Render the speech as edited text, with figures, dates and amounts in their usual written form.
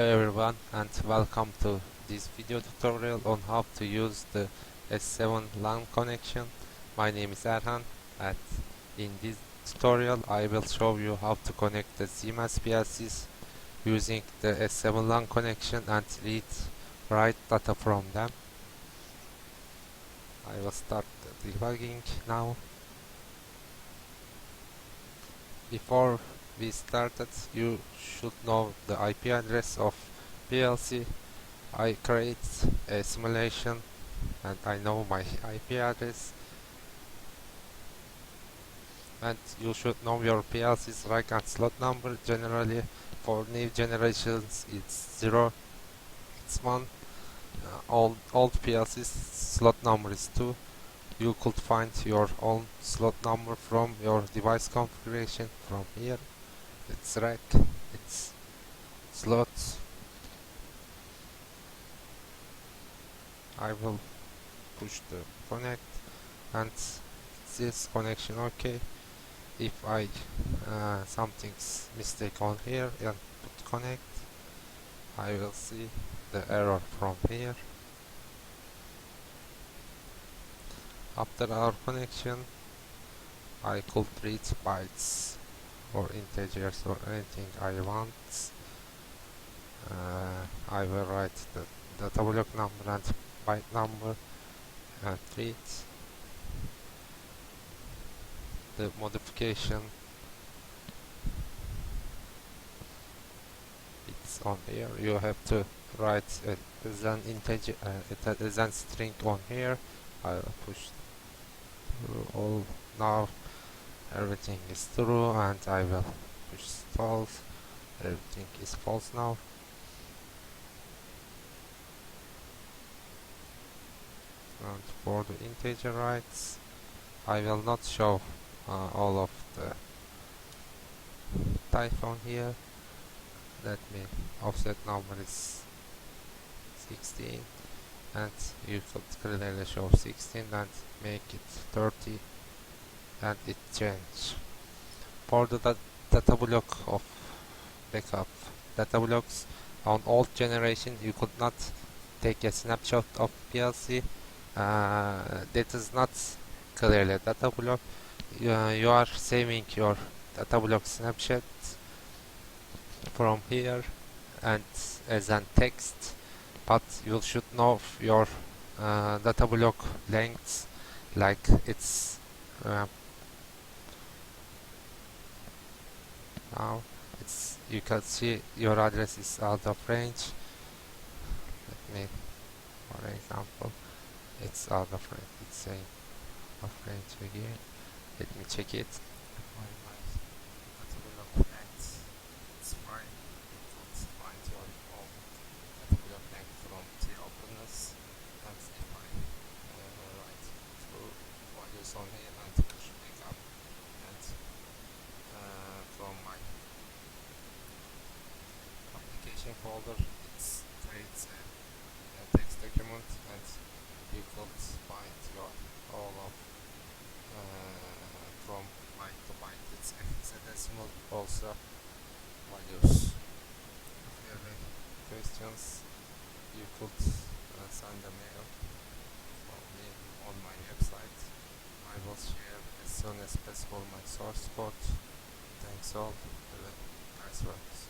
Hello everyone and welcome to this video tutorial on how to use the S7 Lan connection. My name is Erhan and in this tutorial I will show you how to connect the ZMAS PLCs using the S7 Lan connection and write data from them. I will start the debugging now. Before we started, you should know the IP address of PLC. I create a simulation and I know my IP address, and you should know your PLC's rack and slot number. Generally for new generations it's 0, it's 1. Old PLC's slot number is 2. You could find your own slot number from your device configuration from here. It's rack, it's slots. I will push the connect and this connection okay. If I something's mistake on here and put connect, I will see the error from here. After our connection, I could read bytes or integers or anything I want. I will write the data block number and byte number and read. The modification, it's on here. You have to write as an integer, as an string on here. I will push through all. Now everything is true and I will push false. Everything is false now. And for the integer writes, I will not show all of the type on here. Let me offset number is 16 and you could clearly show 16 and make it 30 and it change. For the data block of backup data blocks on old generation, you could not take a snapshot of PLC. That is not clearly data block. You are saving your data block snapshot from here and as an text, but you should know your data block length, like it's now it's, you can see your address is out of range. Let me, for example, it's out of range, it's saying of range again. Let me check it. My data block length, it's fine. You could find your own data block length from the openness, and if I write two values on here and push backup, and from my application folder it creates a text document, and you could find your all of from byte to byte. It's hexadecimal also values. If you have any questions, you could send a mail from me on my website. I will share as soon as possible my source code. Thanks all. Have a nice work.